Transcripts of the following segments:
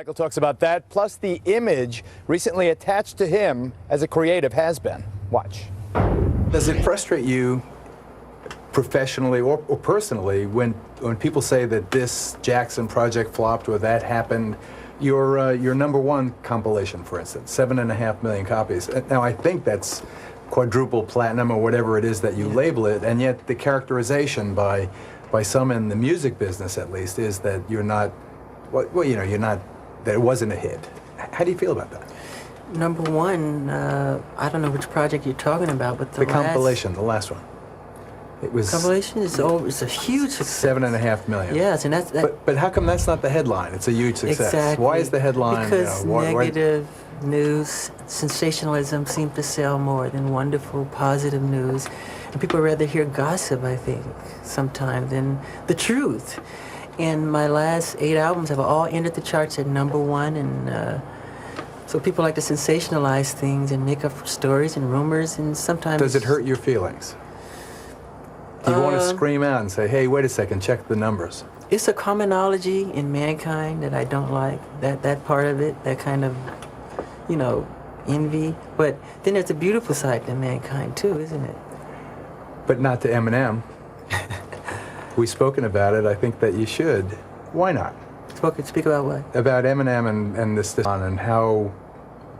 Michael talks about that, plus the image recently attached to him as a creative has-been. Watch. Does it frustrate you professionally or personally when people say that this Jackson project flopped or that happened? Your number one compilation, for instance, 7.5 million copies. Now, I think that's quadruple platinum or whatever it is that you label it, and yet the characterization by some in the music business, at least, is that you're not, that it wasn't a hit. How do you feel about that? Number one, I don't know which project you're talking about, but the compilation, the last one. It was compilation is it's a huge success. 7.5 million. Yes, and that's but how come that's not the headline? It's a huge success. Exactly. Why is the headline? Because negative news, sensationalism seem to sell more than wonderful, positive news, and people rather hear gossip, I think, sometimes, than the truth. And my last 8 albums have all entered the charts at number one, and so people like to sensationalize things and make up stories and rumors, and sometimes... Does it hurt your feelings? Do you want to scream out and say, hey, wait a second, check the numbers? It's a commonology in mankind that I don't like, that part of it, that kind of, envy. But then there's a beautiful side to mankind, too, isn't it? But not to Eminem. We've spoken about it. I think that you should. Why not? Speak about what? About Eminem and this and how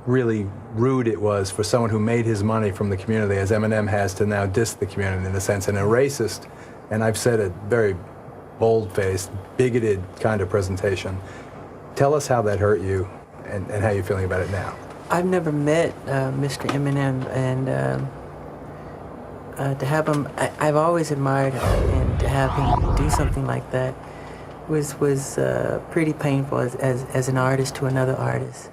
really rude it was for someone who made his money from the community, as Eminem has, to now diss the community in a sense, and a racist, and I've said it, very bold-faced, bigoted kind of presentation. Tell us how that hurt you and how you're feeling about it now. I've never met Mr. Eminem, and to have him, I've always admired him, and to have him do something like that was pretty painful as an artist to another artist.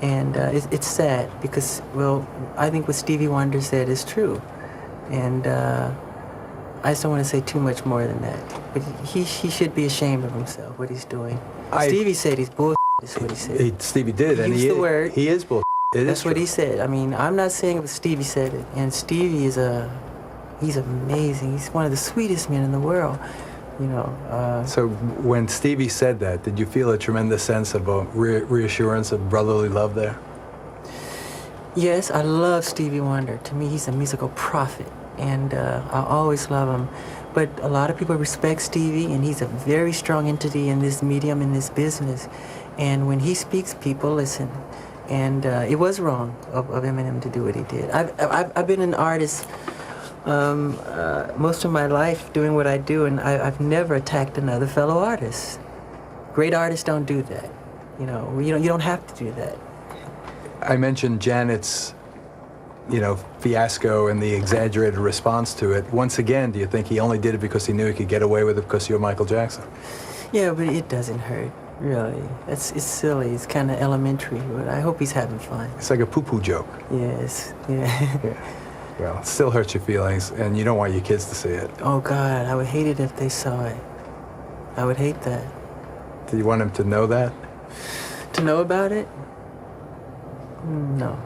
And it's sad because, well, I think what Stevie Wonder said is true. And I just don't want to say too much more than that. But he should be ashamed of himself, what he's doing. Stevie said he's bullshit, is what he said. Stevie did, he and used the word. He is bullshit. That's what he said. I mean, I'm not saying it was Stevie said it. And Stevie he's amazing. He's one of the sweetest men in the world. So when Stevie said that, did you feel a tremendous sense of reassurance of brotherly love there? Yes, I love Stevie Wonder. To me, he's a musical prophet, and I always love him. But a lot of people respect Stevie, and he's a very strong entity in this medium, in this business. And when he speaks, people listen. And it was wrong of Eminem to do what he did. I've been an artist most of my life doing what I do, and I've never attacked another fellow artist. Great artists don't do that. You don't have to do that. I mentioned Janet's, fiasco and the exaggerated response to it. Once again, do you think he only did it because he knew he could get away with it because you're Michael Jackson? Yeah, but it doesn't hurt, really. It's silly. It's kind of elementary, but I hope he's having fun. It's like a poo-poo joke. Yes, yeah. Yeah. Well, it still hurts your feelings, and you don't want your kids to see it. Oh, God, I would hate it if they saw it. I would hate that. Do you want them to know that? To know about it? No.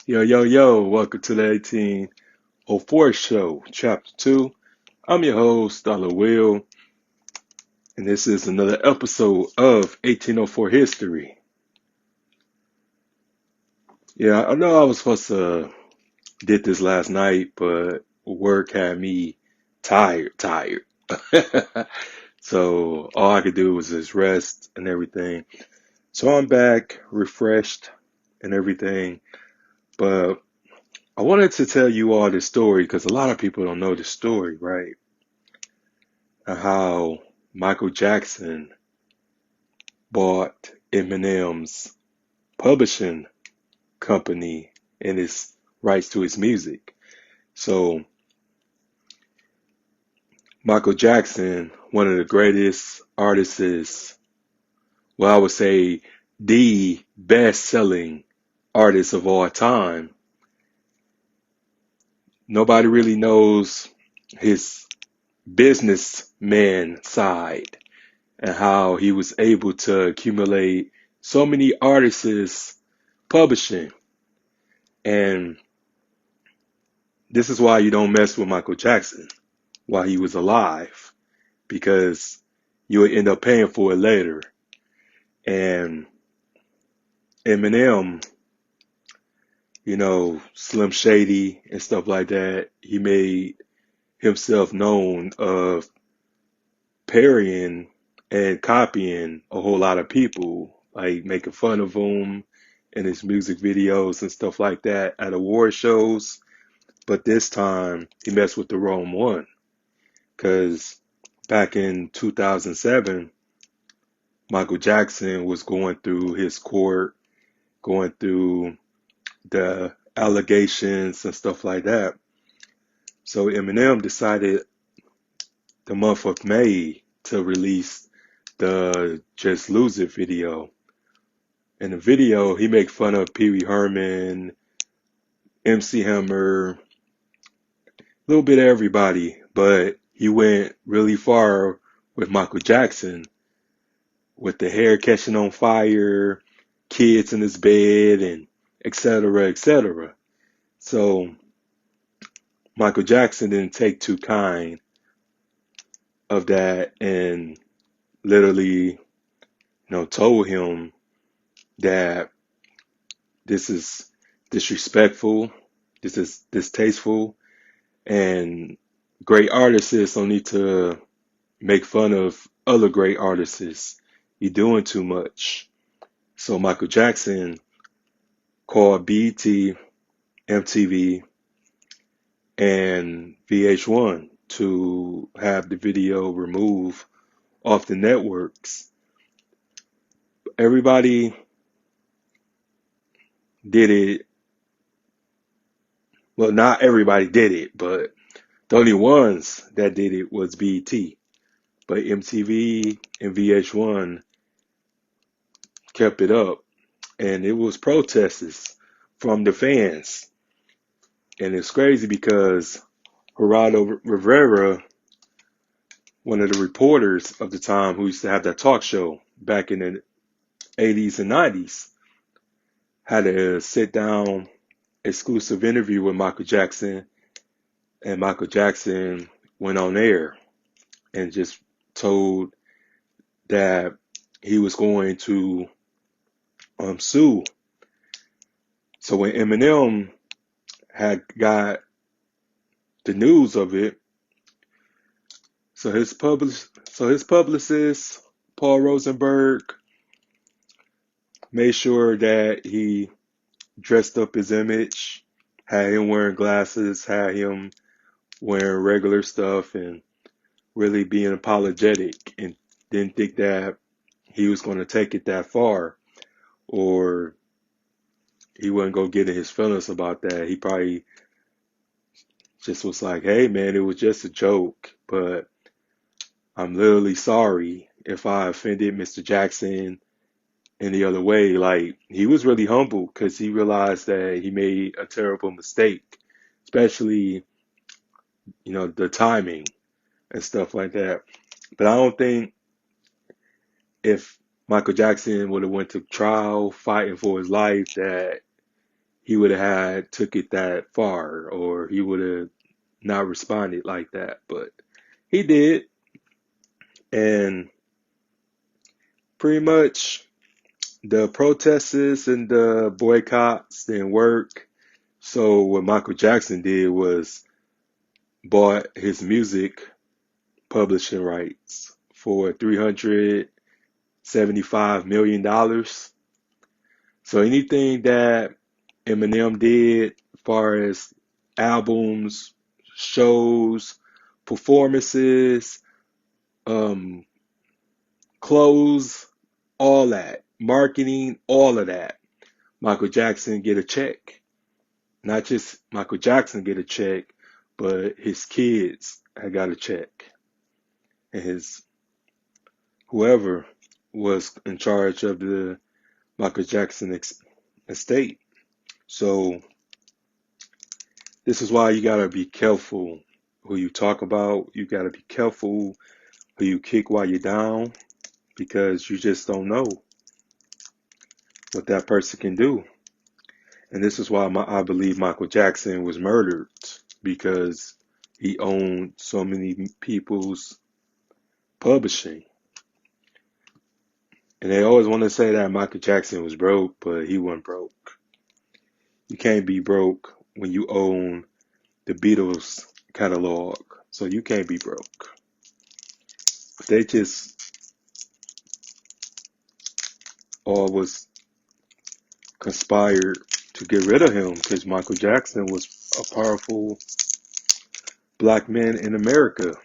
Yeah. Yo, welcome to the 1804 show, chapter 2. I'm your host, Dollar Will, and this is another episode of 1804 History. Yeah, I know I was supposed to did this last night, but work had me tired. So all I could do was just rest and everything. So I'm back, refreshed and everything. But I wanted to tell you all this story because a lot of people don't know this story, right? And how Michael Jackson bought Eminem's publishing company and his rights to his music. So Michael Jackson, one of the greatest artists, well, I would say the best-selling artist of all time. Nobody really knows his businessman side and how he was able to accumulate so many artists publishing. And this is why you don't mess with Michael Jackson while he was alive, because you would end up paying for it later. And Eminem, Slim Shady and stuff like that, he made himself known of parrying and copying a whole lot of people, like making fun of them in his music videos and stuff like that at award shows. But this time he messed with the wrong one, because back in 2007, Michael Jackson was going through his court, going through the allegations and stuff like that. So Eminem decided the month of May to release the Just Lose It video. In the video, he makes fun of Pee Wee Herman, MC Hammer, a little bit of everybody, but he went really far with Michael Jackson, with the hair catching on fire, kids in his bed, and etc., etc. So Michael Jackson didn't take too kind of that and literally, told him that this is disrespectful, this is distasteful, and great artists don't need to make fun of other great artists. You're doing too much. So Michael Jackson called BET, MTV, and VH1 to have the video removed off the networks. Everybody did it. Well, not everybody did it, but the only ones that did it was BET. But MTV and VH1 kept it up. And it was protests from the fans. And it's crazy because Geraldo Rivera, one of the reporters of the time who used to have that talk show back in the 80s and 90s, had a sit down exclusive interview with Michael Jackson. And Michael Jackson went on air and just told that he was going to sue. So when Eminem had got the news of it, so his publicist Paul Rosenberg made sure that he dressed up his image, had him wearing glasses, had him wearing regular stuff, and really being apologetic, and didn't think that he was going to take it that far, or he wasn't going to get in his feelings about that. He probably just was like, hey man, it was just a joke, but I'm literally sorry if I offended Mr. Jackson any other way. Like, he was really humble because he realized that he made a terrible mistake, especially, the timing and stuff like that. But I don't think if Michael Jackson would have went to trial fighting for his life that he would have had took it that far, or he would have not responded like that. But he did, and pretty much the protests and the boycotts didn't work. So what Michael Jackson did was bought his music publishing rights for $375 million. So anything that Eminem did as far as albums, shows, performances, um, clothes, all that, marketing, all of that, Michael Jackson get a check. Not just Michael Jackson get a check, but his kids had got a check. And his whoever was in charge of the Michael Jackson estate. So this is why you gotta be careful who you talk about. You gotta be careful who you kick while you're down, because you just don't know what that person can do. And this is why I believe Michael Jackson was murdered, because he owned so many people's publishing. And they always want to say that Michael Jackson was broke, but he wasn't broke. You can't be broke when you own the Beatles catalog. So you can't be broke. They just all was conspired to get rid of him because Michael Jackson was a powerful black man in America.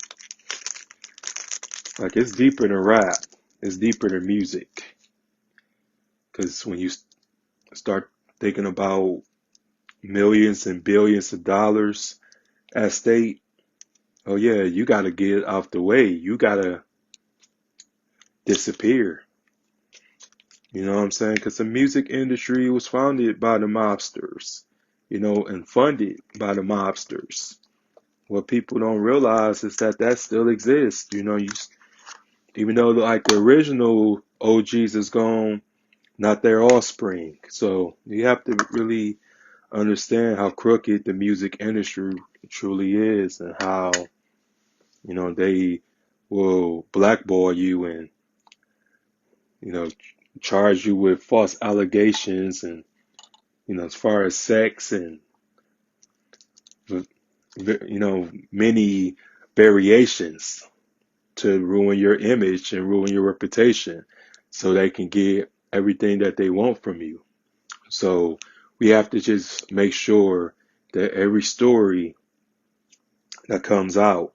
Like, it's deeper than rap. It's deeper than music. Because when you start thinking about millions and billions of dollars at stake, oh yeah, you got to get out the way. You got to disappear. You know what I'm saying? Because the music industry was founded by the mobsters, and funded by the mobsters. What people don't realize is that still exists. Even though like the original OGs is gone, not their offspring. So you have to really understand how crooked the music industry truly is, and how, they will blackball you and, charge you with false allegations and, as far as sex and, many variations to ruin your image and ruin your reputation so they can get everything that they want from you. So we have to just make sure that every story that comes out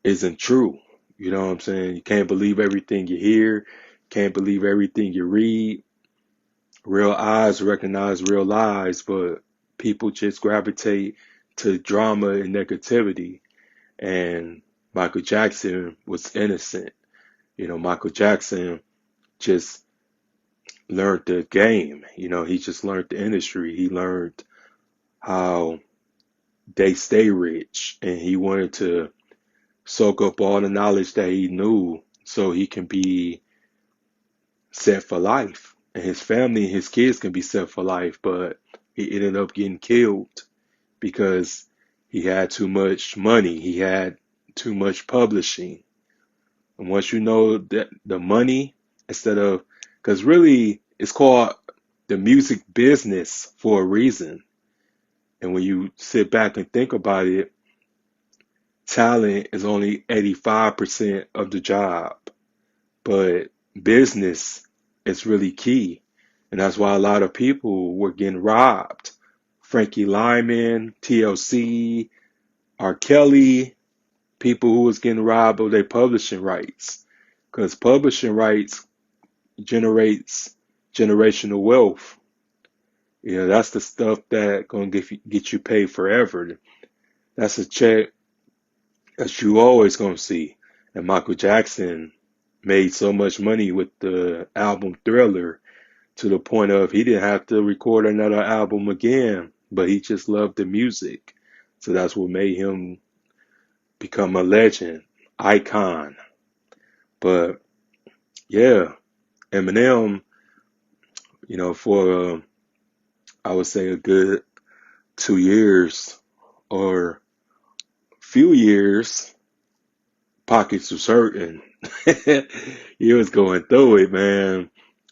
isn't true. You know what I'm saying? You can't believe everything you hear, can't believe everything you read. Real eyes recognize real lies, but people just gravitate to drama and negativity. And Michael Jackson was innocent. Michael Jackson just learned the game. He just learned the industry. He learned how they stay rich, and he wanted to soak up all the knowledge that he knew so he can be set for life, and his family and his kids can be set for life. But he ended up getting killed because he had too much money. He had too much publishing. And once you know that the money, because really it's called the music business for a reason. And when you sit back and think about it, talent is only 85% of the job, but business is really key. And that's why a lot of people were getting robbed. Frankie Lyman, TLC, R. Kelly, people who was getting robbed of their publishing rights. Because publishing rights generates generational wealth. That's the stuff that gonna get you paid forever. That's a check that you always gonna see. And Michael Jackson made so much money with the album Thriller to the point of he didn't have to record another album again, but he just loved the music. So that's what made him become a legend, icon. But yeah, Eminem, for I would say a good 2 years or few years, pockets was hurting. He was going through it, man.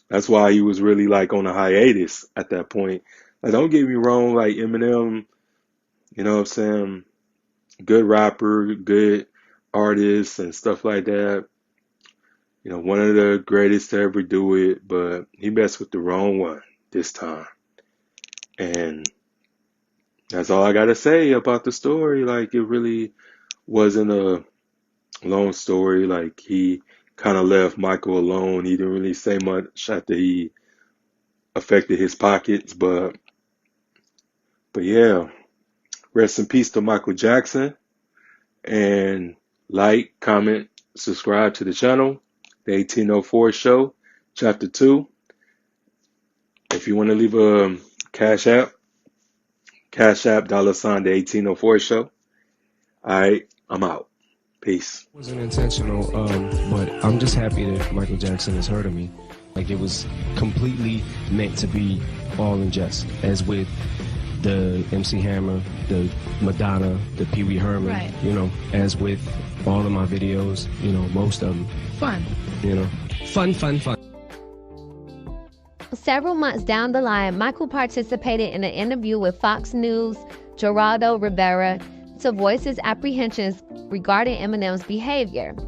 That's why he was really like on a hiatus at that point. Like, don't get me wrong, like Eminem, you know what I'm saying? Good rapper, good artist and stuff like that. One of the greatest to ever do it, but he messed with the wrong one this time. And that's all I gotta say about the story. Like, it really wasn't a long story. Like, he kind of left Michael alone. He didn't really say much after he affected his pockets, but yeah, rest in peace to Michael Jackson. And like, comment, subscribe to the channel, The 1804 Show, Chapter 2. If you want to leave a Cash App, $, The 1804 Show. All right, I'm out. Peace. It wasn't intentional, but I'm just happy that Michael Jackson has heard of me. Like, it was completely meant to be all in jest, as with the MC Hammer, the Madonna, the Pee Wee Herman, right. As with all of my videos, most of them. Fun. Fun. Several months down the line, Michael participated in an interview with Fox News' Geraldo Rivera to voice his apprehensions regarding Eminem's behavior.